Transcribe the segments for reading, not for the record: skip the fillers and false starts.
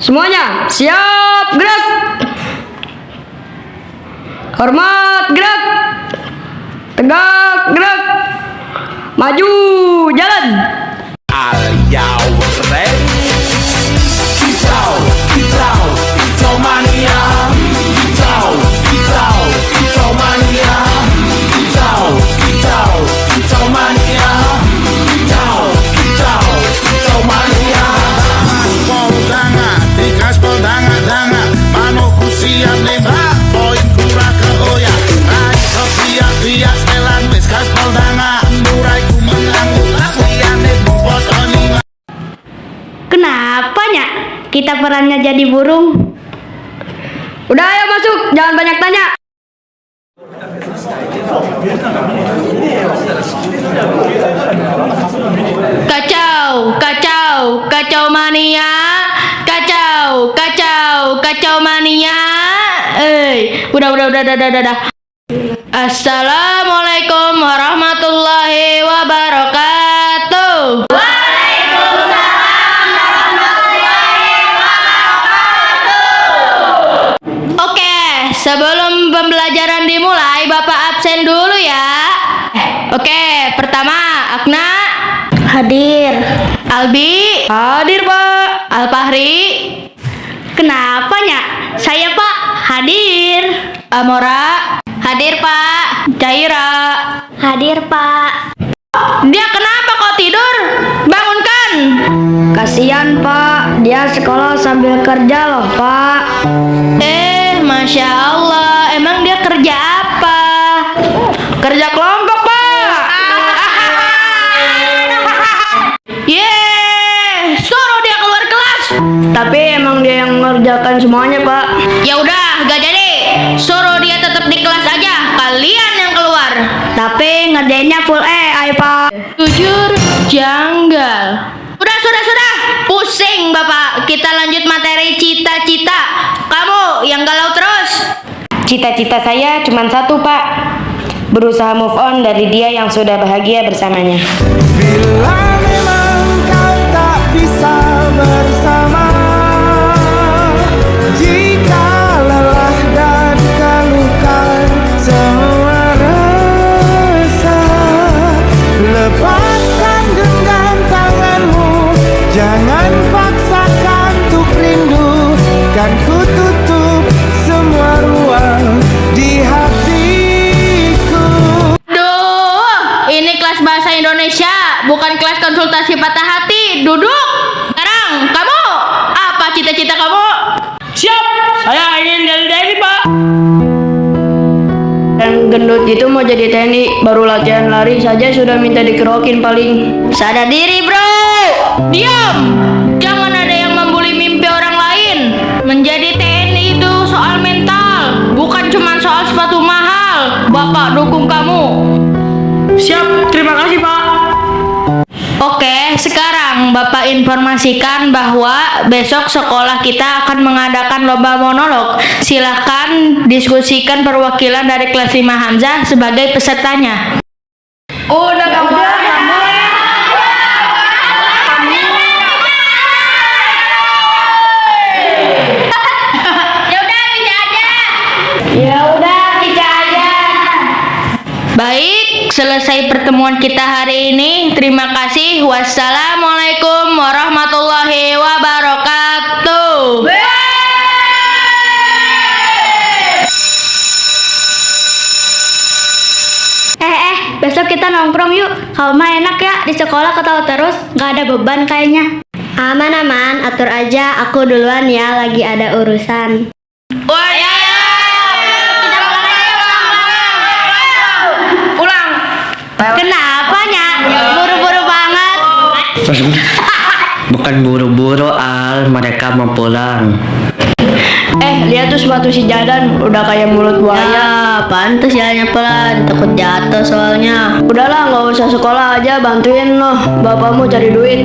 Semuanya siap, gerak. Hormat, gerak. Tegak, gerak. Maju, jalan. Are y'all ready? Kicau, kicau, kicau mania. Kicau, kicau, kicau mania. Kicau, kicau, kicau mania. Kicau, kicau, kicau mania. Poldanga, tikas poldanga danga, manoku siap nembak, poin kurang ke oya. Rai siap biak setelan wis kas poldanga, muraiku menang ulang liane bubot onima. Kenapa Nyak? Kita perannya jadi burung. Udah ayo masuk, jangan banyak tanya. Kacau, kacau, kacau mania. Kacau, kacau, kacau mania. Udah. Assalamualaikum warahmatullahi wabarakatuh. Oke, sebelum pembelajaran dimulai, Bapak absen dulu ya. Oke, pertama, Akna. Hadir. Albi. Hadir, Pak. Alfahri. Kenapa Nyak? Saya Pak hadir. Amora. Hadir Pak. Caira. Hadir Pak. Dia kenapa kok tidur? Bangunkan. Kasihan, Pak. Dia sekolah sambil kerja loh, Pak. Masya Allah. Emang dia kerja apa? Kerja kelompok, Pak. Suruh dia keluar kelas. Tapi emang dia yang mengerjakan semuanya, Pak. Ya udah, gak jadi. Suruh dia tetap di kelas aja. Kalian yang keluar. Tapi ngerjainnya full ayo, Pak. Jujur, janggal. Sudah. Pusing, Bapak. Kita lanjut materi cita-cita. Kamu yang galau terus. Cita-cita saya cuma satu, Pak. Berusaha move on dari dia yang sudah bahagia bersamanya. Bila memang kau tak bisa bersama, jika lelah dan keluhkan semua resah, lepaskan genggam tanganmu, jangan paksakan untuk rindu, kan ku tutup semua ruang di hatiku. Duh, ini kelas bahasa Indonesia, bukan kelas konsultasi patah hati. Duduk. Sekarang, kamu. Apa cita-cita kamu? Siap. Saya ingin jadi TNI, Pak. Dan gendut gitu mau jadi TNI, baru latihan lari saja sudah minta dikerokin paling. Sadar diri, bro. Diam. Jangan ada yang membuli mimpi orang lain. Menjadi TNI itu soal mental, bukan cuma soal sepatu mahal. Bapak dukung kamu. Siap, terima kasih, Pak. Oke, sekarang Bapak informasikan bahwa besok sekolah kita akan mengadakan lomba monolog. Silahkan diskusikan perwakilan dari kelas 5 Hamzah sebagai pesertanya. Udah kamu. Baik, selesai pertemuan kita hari ini. Terima kasih. Wassalamualaikum warahmatullahi wabarakatuh. Besok kita nongkrong yuk. Kalau mah enak ya, di sekolah ketawa terus, nggak ada beban kayaknya. Aman, atur aja. Aku duluan ya, lagi ada urusan. Ulang. Kenapa Nyak? Buru-buru banget. Bukan buru-buru, Al. Mereka mau pulang. Lihat tuh sepatu si Jadan, udah kayak mulut buaya. Pantes jalannya pelan, takut jatuh soalnya. Udahlah, nggak usah sekolah aja, bantuin loh bapakmu cari duit.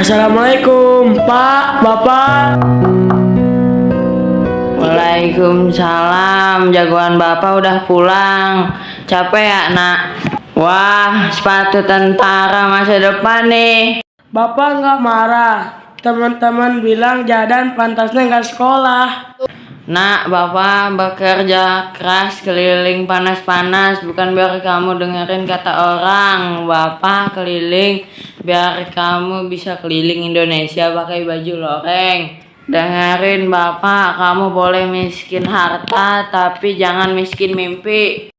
Assalamualaikum, Pak, Bapak. Waalaikumsalam. Jagoan Bapak udah pulang. Capek ya, Nak? Wah, sepatu tentara masa depan nih. Bapak nggak marah. Teman-teman bilang Jadan pantasnya nggak sekolah. Nak, Bapak bekerja keras keliling panas-panas bukan biar kamu dengerin kata orang. Bapak keliling biar kamu bisa keliling Indonesia pakai baju loreng. Dengerin Bapak, kamu boleh miskin harta tapi jangan miskin mimpi.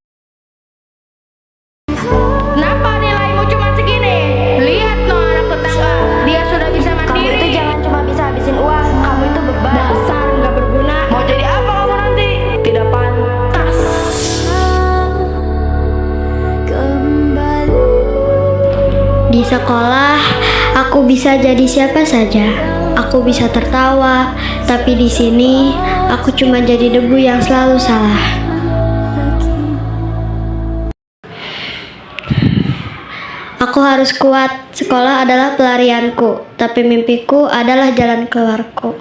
Kenapa nilaimu cuma segini? Lihat no anak tetangga, dia sudah bisa mandiri. Kamu itu jangan cuma bisa habisin uang. Kamu itu beban. Dasar nggak berguna. Mau jadi apa kamu nanti? Tidak pantas. Di sekolah, aku bisa jadi siapa saja. Aku bisa tertawa, tapi di sini aku cuma jadi debu yang selalu salah. Aku harus kuat. Sekolah adalah pelarianku, tapi mimpiku adalah jalan keluarku.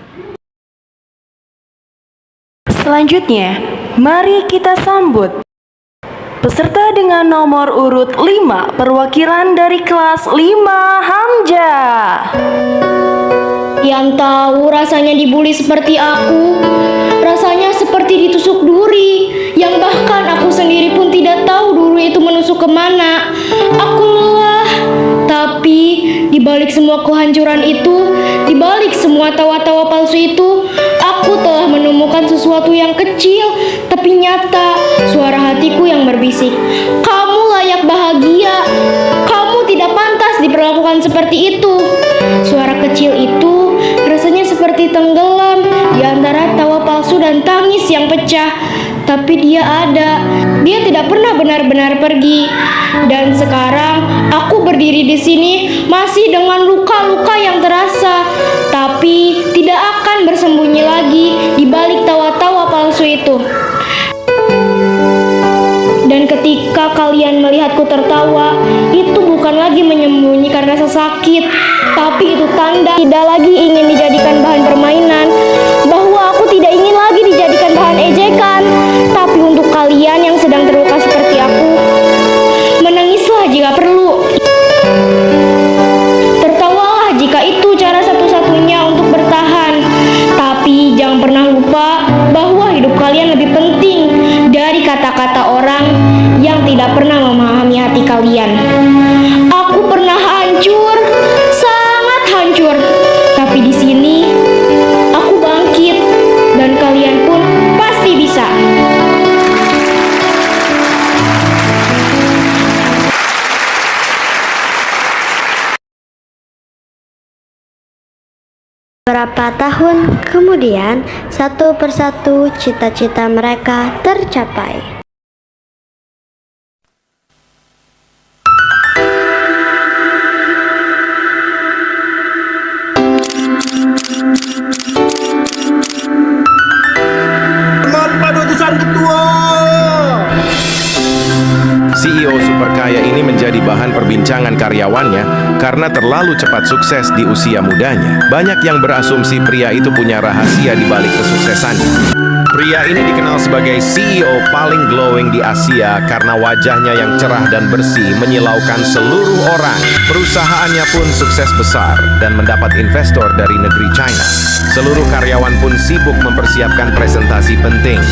Selanjutnya, mari kita sambut peserta dengan nomor urut 5, perwakilan dari kelas 5 Hamzah. Yang tahu rasanya dibully seperti aku, rasanya seperti ditusuk duri, yang bahkan aku sendiri pun tidak tahu duri itu menusuk kemana. Aku lelah, tapi di balik semua kehancuran itu, di balik semua tawa-tawa palsu itu, aku telah menemukan sesuatu yang kecil tapi nyata, suara hatiku yang berbisik. Kamu layak bahagia, kamu tidak pantas diperlakukan seperti itu. Suara kecil itu rasanya seperti tenggelam di antara tawa palsu dan tangis yang pecah. Tapi dia ada, dia tidak pernah benar-benar pergi. Dan sekarang aku berdiri di sini masih dengan luka-luka yang terasa, tapi tidak akan bersembunyi lagi di balik tawa-tawa palsu itu. Dan ketika kalian melihatku tertawa, itu bukan lagi menyembunyikan rasa sakit, tapi itu tanda tidak lagi ingin dijadikan bahan permainan, bahwa aku tidak ingin lagi dijadikan bahan ejekan. Tapi untuk kalian yang sedang terluka seperti aku, menangislah jika perlu. Tertawalah jika itu cara satu-satunya untuk bertahan. Tapi jangan pernah lupa bahwa hidup kalian lebih penting dari kata-kata orang yang tidak pernah memahami hati kalian. Aku pernah hancur, sangat hancur. Tapi di sini aku bangkit dan kalian pun pasti bisa. Beberapa tahun kemudian, satu persatu cita-cita mereka tercapai. CEO super kaya ini menjadi bahan perbincangan karyawannya karena terlalu cepat sukses di usia mudanya. Banyak yang berasumsi pria itu punya rahasia di balik kesuksesannya. Pria ini dikenal sebagai CEO paling glowing di Asia karena wajahnya yang cerah dan bersih menyilaukan seluruh orang. Perusahaannya pun sukses besar dan mendapat investor dari negeri China. Seluruh karyawan pun sibuk mempersiapkan presentasi penting.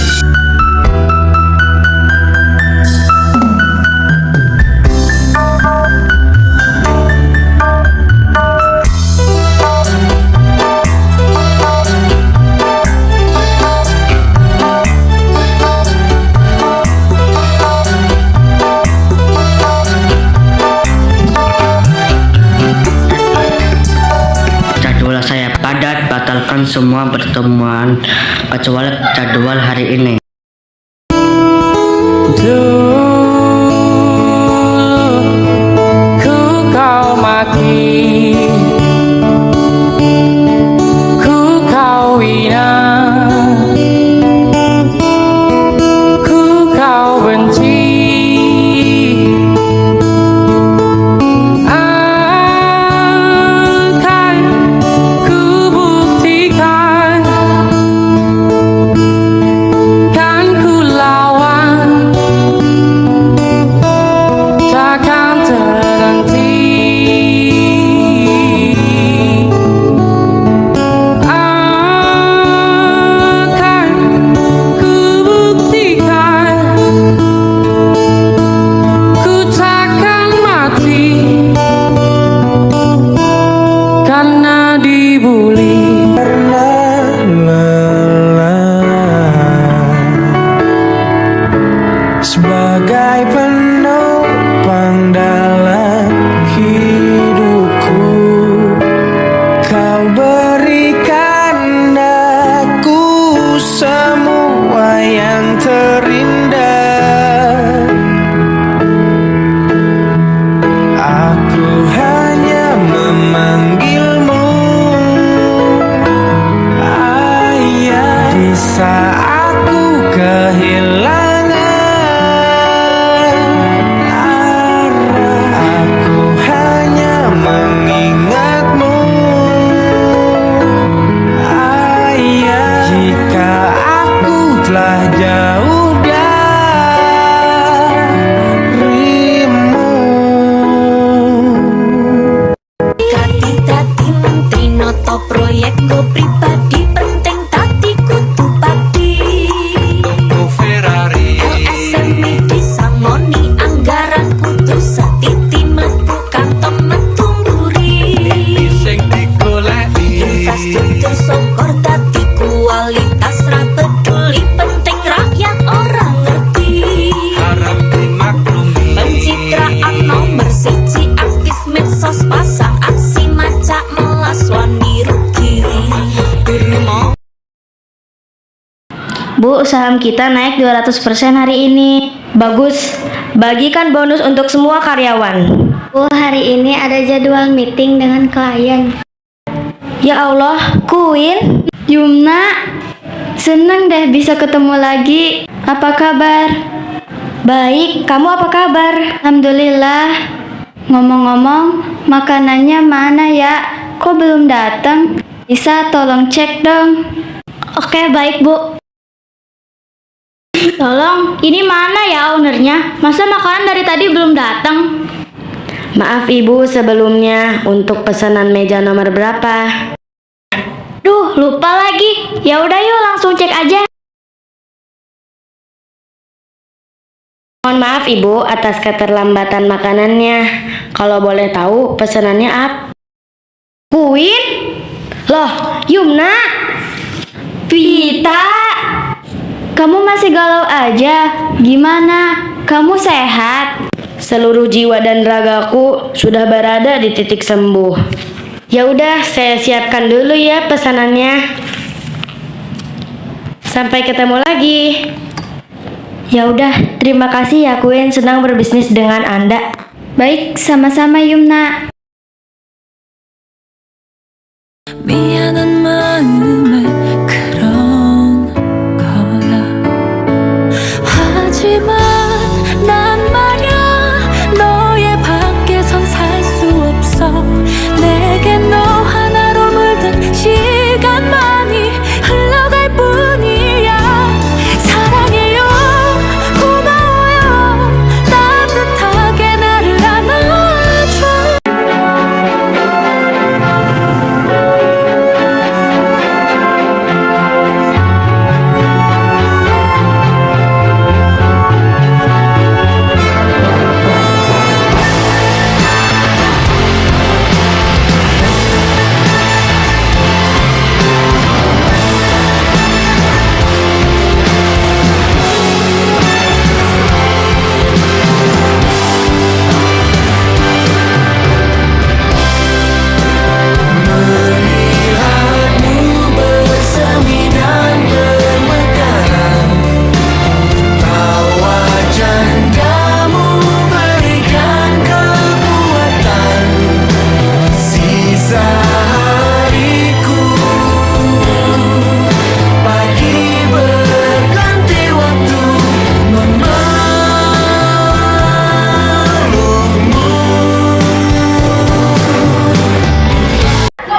Jadwal saya padat, batalkan semua pertemuan kecuali jadwal hari ini. Ku kau maki, ku kau hina, ku kau benci. Akan saham kita naik 200% hari ini. Bagus, bagikan bonus untuk semua karyawan. Bu, hari ini ada jadwal meeting dengan klien. Ya Allah, Queen. Yumna, senang deh bisa ketemu lagi. Apa kabar? Baik, kamu apa kabar? Alhamdulillah. Ngomong-ngomong, makanannya mana ya? Kok belum datang? Bisa tolong cek dong. Oke, baik Bu. Tolong, ini mana ya ownernya? Masa makanan dari tadi belum datang? Maaf Ibu sebelumnya, untuk pesanan meja nomor berapa? Duh, lupa lagi. Ya udah yuk langsung cek aja. Mohon maaf Ibu atas keterlambatan makanannya. Kalau boleh tahu pesanannya apa? Queen? Loh, Yumna? Vita? Kamu masih galau aja? Gimana? Kamu sehat? Seluruh jiwa dan ragaku sudah berada di titik sembuh. Ya udah, saya siapkan dulu ya pesanannya. Sampai ketemu lagi. Ya udah, terima kasih ya Queen, senang berbisnis dengan Anda. Baik, sama-sama Yumna. 미안한 마음에 그런 거야. 하지만 난 말야 너의 밖에선 살 수 없어. 내게 너 하나로 물든 시간만이 흘러갈 뿐이야. 사랑해요, 고마워요, 따뜻하게 나를 안아줘.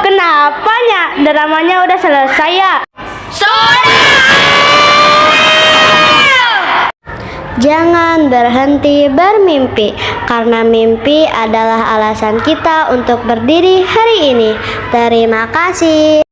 Kenapanya? Dramanya udah selesai ya? Jangan berhenti bermimpi, karena mimpi adalah alasan kita untuk berdiri hari ini. Terima kasih.